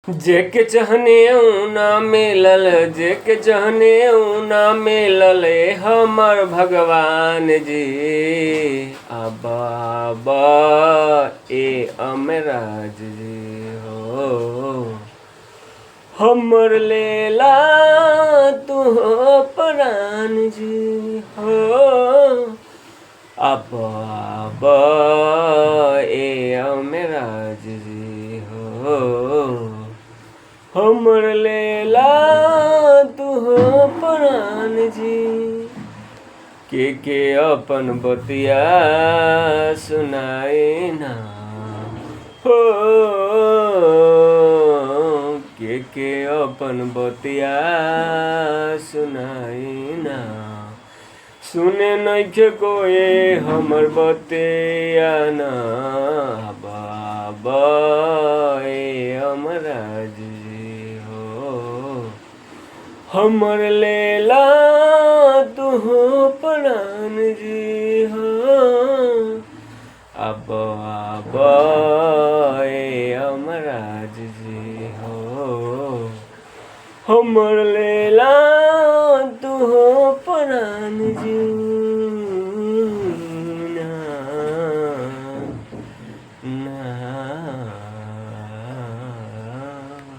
जेके चाहने ना मिलल, जेके चाहने ना मिलल हमर भगवान जी। अब ए अमराज जी हो, हमर लेला तू हो प्राण जी हो। अब ए अमराज जी हो, हमर लेला तू हो प्राण जी। के अपन बतिया सुनाए ना हो, के अपन बतिया सुनाए ना। सुने नइखे कोई हमर बतिया ना। बाबा ए अमराज जी हो, हमर लेला तू हो प्राण जी हो। अब ए अमराज जी हो, हमर लेला तू हो प्राण जी।